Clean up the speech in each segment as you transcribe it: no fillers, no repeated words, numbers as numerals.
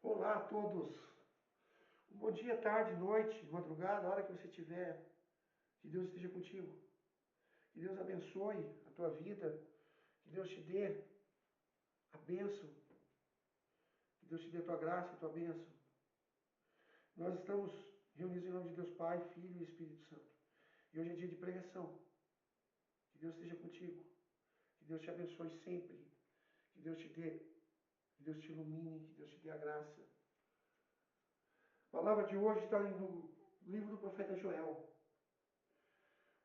Olá a todos. Um bom dia, tarde, noite, madrugada, a hora que você estiver. Que Deus esteja contigo. Que Deus abençoe a tua vida. Que Deus te dê a bênção. Que Deus te dê a tua graça, a tua bênção. Nós estamos reunidos em nome de Deus Pai, Filho e Espírito Santo. E hoje é dia de pregação. Que Deus esteja contigo. Que Deus te abençoe sempre. Que Deus te dê, que Deus te ilumine, que Deus te dê a graça. A palavra de hoje está no livro do profeta Joel,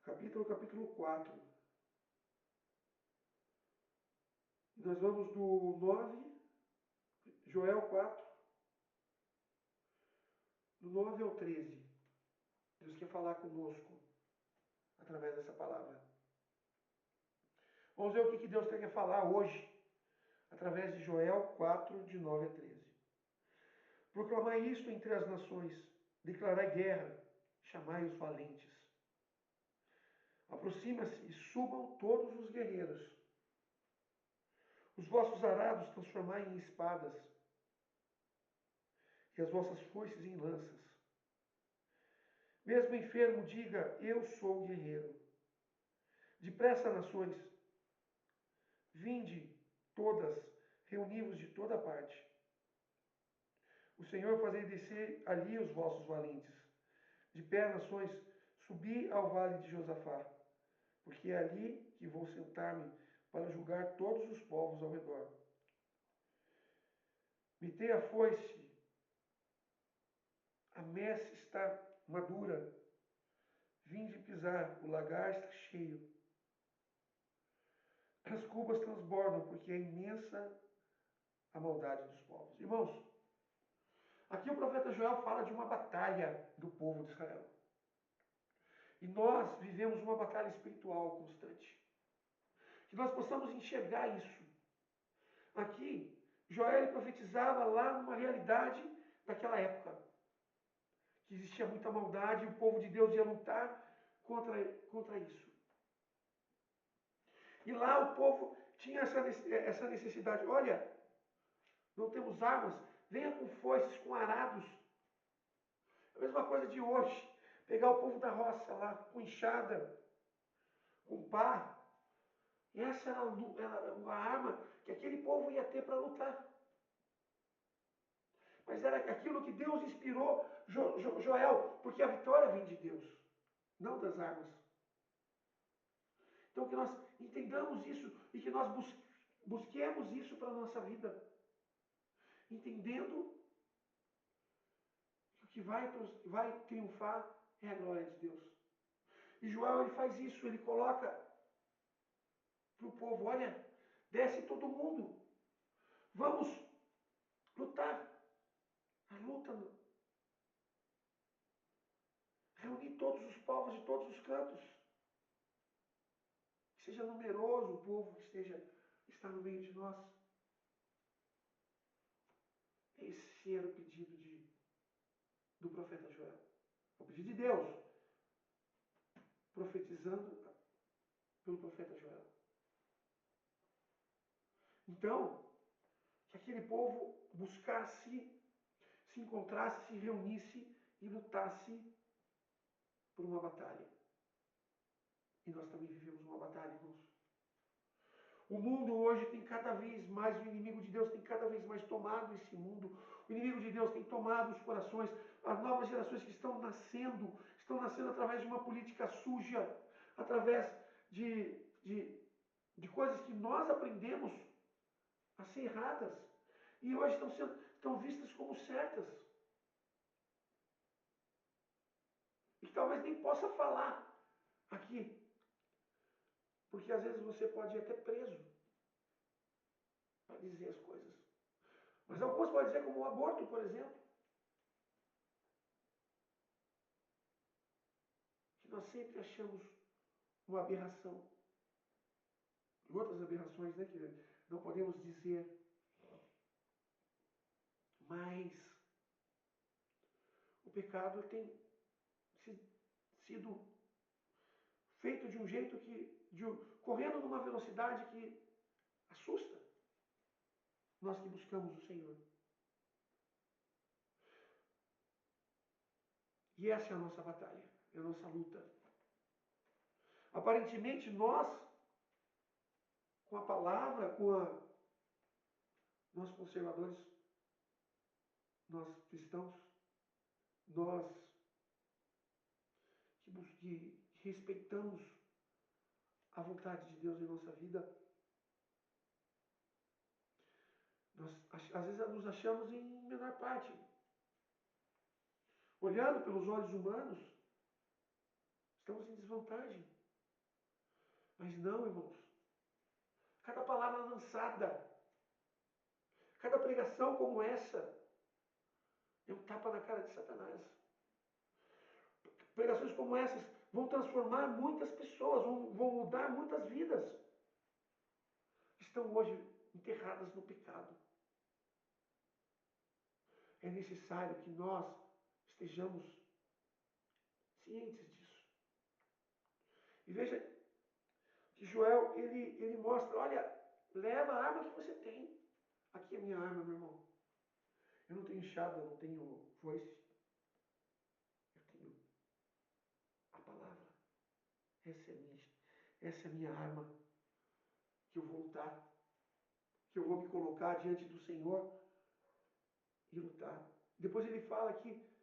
capítulo 4. Nós vamos do 9, Joel 4, do 9 ao 13. Deus quer falar conosco através dessa palavra. Vamos ver o que Deus quer falar hoje, através de Joel 4, de 9 a 13. Proclamai isto entre as nações, declarai guerra, chamai os valentes. Aproxima-se e subam todos os guerreiros. Os vossos arados transformai em espadas, e as vossas foices em lanças. Mesmo enfermo, diga: eu sou guerreiro. Depressa, nações, vinde todas, reuni-vos de toda parte. O Senhor fazei descer ali os vossos valentes. De pé, nações, subi ao vale de Josafá, porque é ali que vou sentar-me para julgar todos os povos ao redor. Metei a foice, a messe está madura. Vinde pisar, o lagar está cheio. As cubas transbordam, porque é imensa a maldade dos povos. Irmãos, aqui o profeta Joel fala de uma batalha do povo de Israel. E nós vivemos uma batalha espiritual constante. Que nós possamos enxergar isso. Aqui, Joel profetizava lá numa realidade daquela época. Que existia muita maldade e o povo de Deus ia lutar contra isso. E lá o povo tinha essa necessidade. Olha, não temos armas, venha com foices, com arados. A mesma coisa de hoje. Pegar o povo da roça lá, com enxada, com pá. E essa era a arma que aquele povo ia ter para lutar. Mas era aquilo que Deus inspirou Joel, porque a vitória vem de Deus, não das armas. Então que nós entendamos isso e que nós busquemos isso para a nossa vida. Entendendo que o que vai triunfar é a glória de Deus. E Joel ele faz isso, ele coloca para o povo, olha, desce todo mundo, vamos lutar. A luta, reunir todos os povos de todos os cantos. Que seja numeroso o povo que está no meio de nós. Esse era o pedido do profeta Joel. O pedido de Deus, profetizando pelo profeta Joel. Então, que aquele povo buscasse, se encontrasse, se reunisse e lutasse por uma batalha. E nós também vivemos uma batalha, irmãos. O mundo hoje tem cada vez mais, o inimigo de Deus tem cada vez mais tomado esse mundo. O inimigo de Deus tem tomado os corações. As novas gerações que estão nascendo através de uma política suja, através de coisas que nós aprendemos a ser erradas. E hoje estão vistas como certas. E que talvez nem possa falar aqui. Porque às vezes você pode ir até preso para dizer as coisas. Mas algumas podem dizer como o aborto, por exemplo. Que nós sempre achamos uma aberração. E outras aberrações, né, que não podemos dizer. Mas o pecado tem sido feito de um jeito correndo numa velocidade que assusta nós que buscamos o Senhor. E essa é a nossa batalha, é a nossa luta. Aparentemente nós, com a palavra, nós conservadores, nós cristãos, nós que respeitamos a vontade de Deus em nossa vida, nós às vezes nos achamos em menor parte. Olhando pelos olhos humanos, estamos em desvantagem. Mas não, irmãos. Cada palavra lançada, cada pregação como essa, é um tapa na cara de Satanás. Pregações como essas vão transformar muitas pessoas, vão mudar muitas vidas que estão hoje enterradas no pecado. É necessário que nós estejamos cientes disso. E veja que Joel, ele mostra, olha, leva a arma que você tem. Aqui é a minha arma, meu irmão. Eu não tenho enxada, eu não tenho foice. Eu tenho a palavra. Essa é a minha arma que eu vou lutar. Que eu vou me colocar diante do Senhor e lutar. Depois ele fala que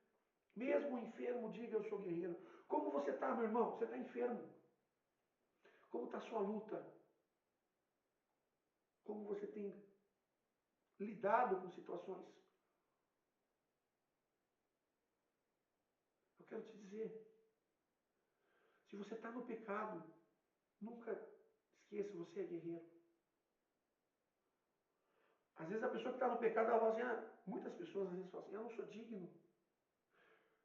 mesmo o enfermo diga eu sou guerreiro. Como você está, meu irmão? Você está enfermo. Como está a sua luta? Como você tem lidado com situações? Eu quero te dizer, se você está no pecado, nunca esqueça, você é guerreiro. Às vezes a pessoa que está no pecado, ela fala assim, muitas pessoas às vezes falam assim, eu não sou digno.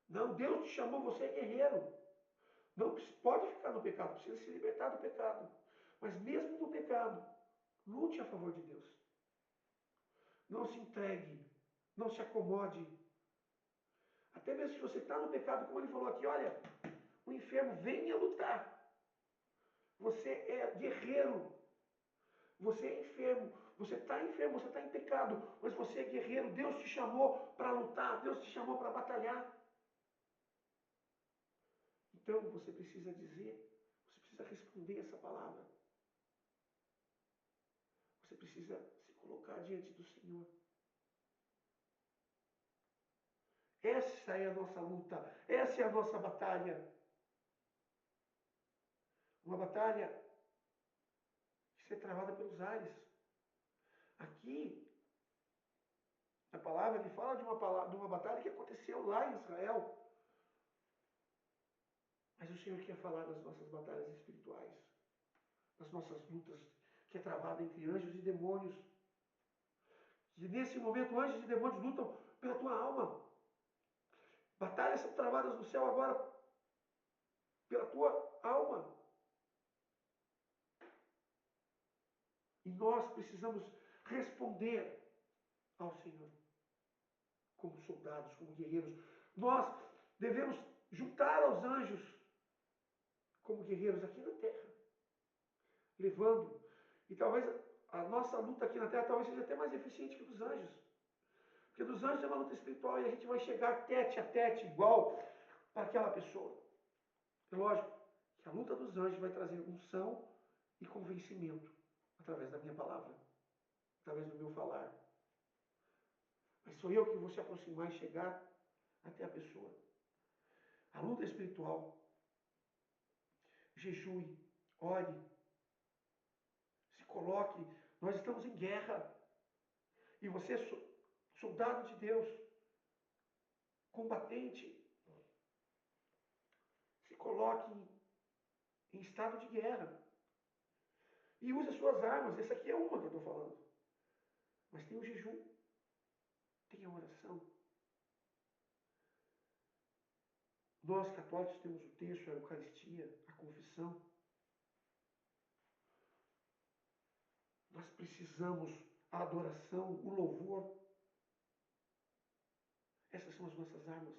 Não, Deus te chamou, você é guerreiro. Não pode ficar no pecado, precisa se libertar do pecado. Mas mesmo no pecado, lute a favor de Deus. Não se entregue, não se acomode. Até mesmo se você está no pecado, como ele falou aqui, olha, o enfermo, venha lutar. Você é guerreiro. Você é enfermo, você está em pecado, mas você é guerreiro. Deus te chamou para lutar, Deus te chamou para batalhar. Então você precisa dizer, você precisa responder essa palavra. Você precisa se colocar diante do Senhor. Essa é a nossa luta, essa é a nossa batalha. Uma batalha que ser travada pelos ares. Aqui, na palavra, ele fala de uma batalha que aconteceu lá em Israel. Mas o Senhor quer falar das nossas batalhas espirituais, das nossas lutas que é travada entre anjos e demônios. Que nesse momento anjos e demônios lutam pela tua alma. Batalhas são travadas no céu agora pela tua alma. E nós precisamos responder ao Senhor como soldados, como guerreiros. Nós devemos juntar aos anjos como guerreiros aqui na terra, levando. E talvez a nossa luta aqui na terra talvez seja até mais eficiente que a dos anjos. Porque dos anjos é uma luta espiritual e a gente vai chegar tete a tete igual para aquela pessoa. É lógico que a luta dos anjos vai trazer unção e convencimento através da minha palavra, através do meu falar. Mas sou eu que vou se aproximar e chegar até a pessoa. A luta espiritual, jejue, ore, se coloque. Nós estamos em guerra. E você é soldado de Deus, combatente. Se coloque em estado de guerra. E use as suas armas. Essa aqui é uma que eu estou falando. Mas tem o jejum, tem a oração. Nós católicos temos o terço, a Eucaristia, a confissão. Nós precisamos a adoração, o louvor. Essas são as nossas armas.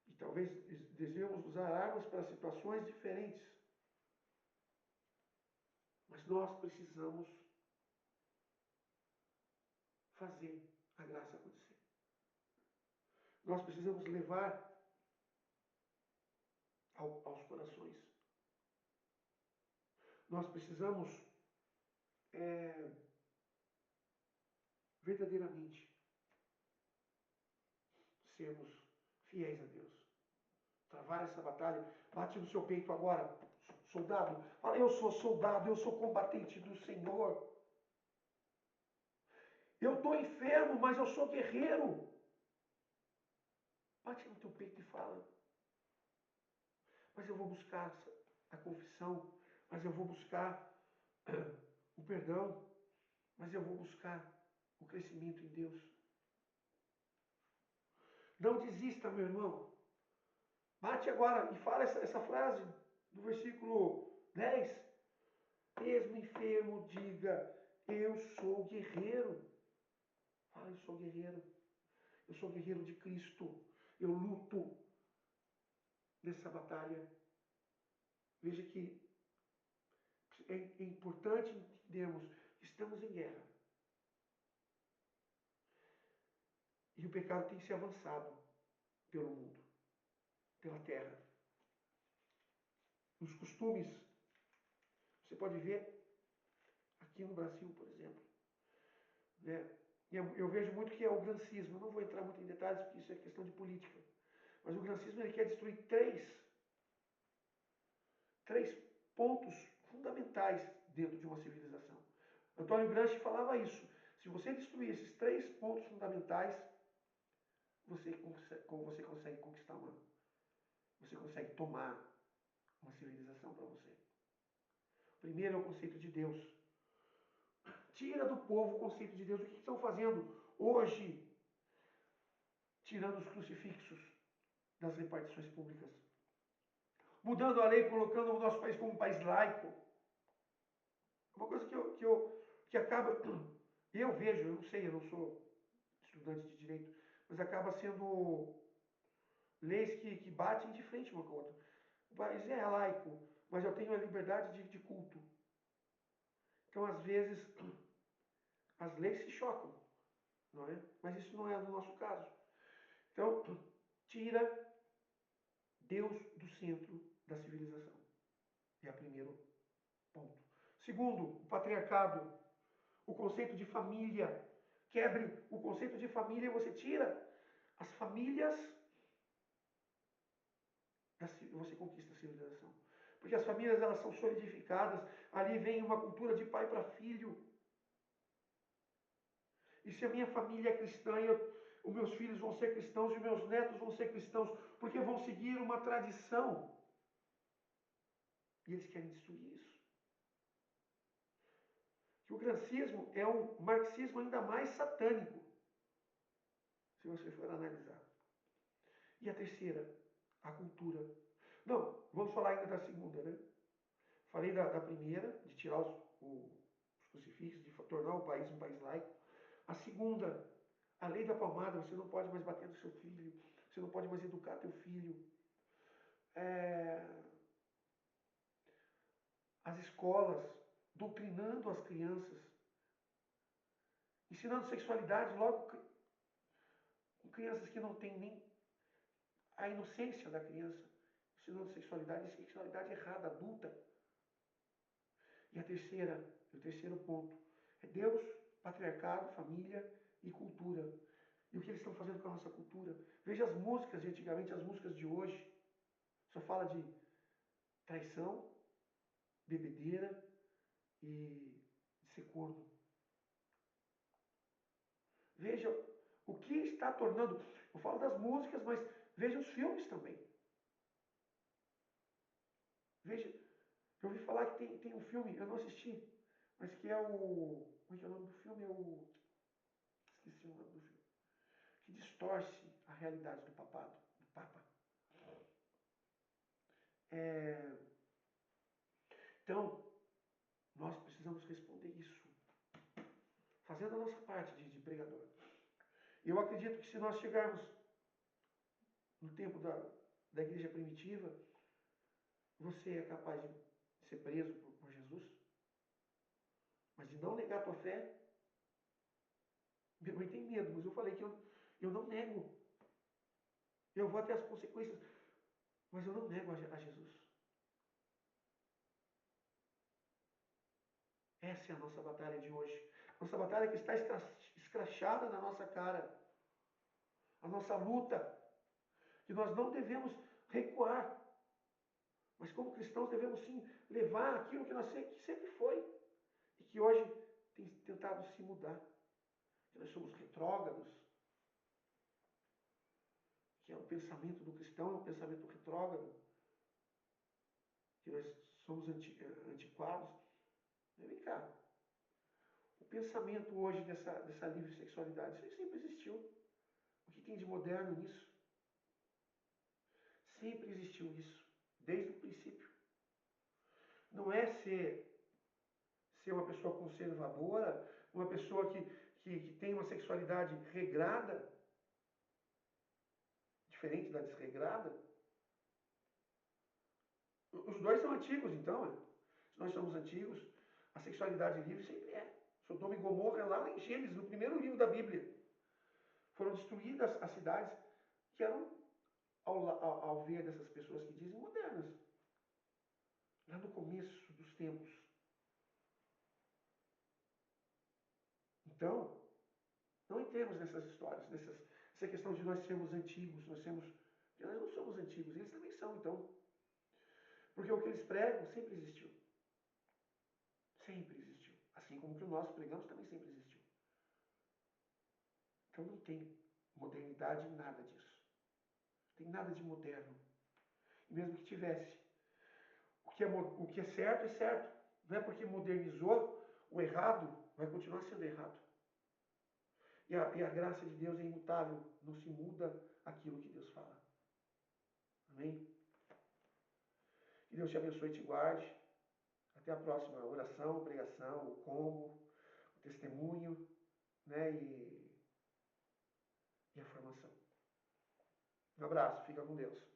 E talvez devemos usar armas para situações diferentes. Mas nós precisamos fazer a graça acontecer. Nós precisamos levar aos corações. Nós precisamos verdadeiramente sermos fiéis a Deus. Travar essa batalha. Bate no seu peito agora, soldado. Fala, eu sou soldado, eu sou combatente do Senhor. Eu estou enfermo, mas eu sou guerreiro. Bate no teu peito e fala. Mas eu vou buscar a confissão. Mas eu vou buscar o perdão. Mas eu vou buscar o crescimento em Deus. Não desista, meu irmão. Bate agora e fala essa frase do versículo 10. Mesmo enfermo, diga: eu sou guerreiro. Fala, eu sou guerreiro. Eu sou guerreiro de Cristo. Eu luto nessa batalha. Veja que é importante entendermos que estamos em guerra. E o pecado tem se avançado pelo mundo, pela terra. Os costumes, você pode ver aqui no Brasil, por exemplo. Né? Eu vejo muito que é o grancismo. Eu não vou entrar muito em detalhes, porque isso é questão de política. Mas o grancismo ele quer destruir três pontos fundamentais dentro de uma civilização. Antônio Gramsci falava isso. Se você destruir esses 3 pontos fundamentais, você consegue conquistar você consegue tomar uma civilização para você. O primeiro é o conceito de Deus. Tira do povo o conceito de Deus. O que estão fazendo hoje? Tirando os crucifixos das repartições públicas. Mudando a lei, colocando o nosso país como um país laico. Uma coisa que acaba. Eu vejo, eu não sei, eu não sou estudante de direito, mas acaba sendo leis que batem de frente uma com a outra. O país é laico, mas eu tenho a liberdade de culto. Então, às vezes, as leis se chocam, não é? Mas isso não é no nosso caso. Então, tira Deus do centro da civilização. É o primeiro ponto. Segundo, o patriarcado, o conceito de família. Quebre o conceito de família e você tira as famílias, você conquista a civilização. Porque as famílias elas são solidificadas, ali vem uma cultura de pai para filho. E se a minha família é cristã, os meus filhos vão ser cristãos e os meus netos vão ser cristãos, porque vão seguir uma tradição. E eles querem destruir isso. Que o grancismo é um marxismo ainda mais satânico, se você for analisar. E a terceira, a cultura. Não, vamos falar ainda da segunda, né? Falei da primeira, de tirar os crucifixos, de tornar o país um país laico. A segunda, a lei da palmada, você não pode mais bater no seu filho, você não pode mais educar teu filho. As escolas, doutrinando as crianças, ensinando sexualidade logo com crianças que não têm nem a inocência da criança, ensinando sexualidade e sexualidade errada, adulta. E o terceiro ponto, é Deus, patriarcado, família e cultura. E o que eles estão fazendo com a nossa cultura? Veja as músicas de antigamente, as músicas de hoje. Só fala de traição, bebedeira e de ser corno. Veja o que está tornando. Eu falo das músicas, mas veja os filmes também. Veja, eu ouvi falar que tem um filme, eu não assisti, mas que é o. Como é que é o nome do filme? Esqueci o nome do filme. Que distorce a realidade do papado, do Papa. É, então, nós precisamos responder isso, fazendo a nossa parte de pregador. Eu acredito que se nós chegarmos no tempo da igreja primitiva, você é capaz de ser preso por Jesus, mas de não negar a tua fé. Minha mãe tem medo, mas eu falei que eu não nego. Eu vou até as consequências, mas eu não nego a Jesus. Essa é a nossa batalha de hoje. Nossa batalha que está escrachada na nossa cara. A nossa luta, que nós não devemos recuar. Mas como cristãos devemos sim levar aquilo que que sempre foi. E que hoje tem tentado se mudar. Que nós somos retrógrados. Que é o pensamento do cristão, é um pensamento retrógrado. Que nós somos antiquados. Vem cá. O pensamento hoje dessa livre sexualidade, isso aí sempre existiu. O que tem de moderno nisso? Sempre existiu isso, desde o princípio. Não é ser uma pessoa conservadora, uma pessoa que tem uma sexualidade regrada, diferente da desregrada. Os dois são antigos, então. Se nós somos antigos, a sexualidade livre sempre é. Sodoma e Gomorra, lá em Gênesis, no primeiro livro da Bíblia, foram destruídas as cidades que eram, ao ver dessas pessoas que dizem, modernas. Lá no começo dos tempos. Então, não entremos nessas histórias, nessa questão de nós sermos antigos, porque nós não somos antigos, eles também são, então. Porque o que eles pregam sempre existiu. Sempre existiu. Assim como o que nós pregamos também sempre existiu. Então não tem modernidade em nada disso. Não tem nada de moderno. E mesmo que tivesse, o que é certo é certo. Não é porque modernizou o errado, vai continuar sendo errado. E a graça de Deus é imutável. Não se muda aquilo que Deus fala. Amém? Que Deus te abençoe e te guarde. Até a próxima oração, pregação, o combo, o testemunho, né? E a formação. Um abraço, fica com Deus.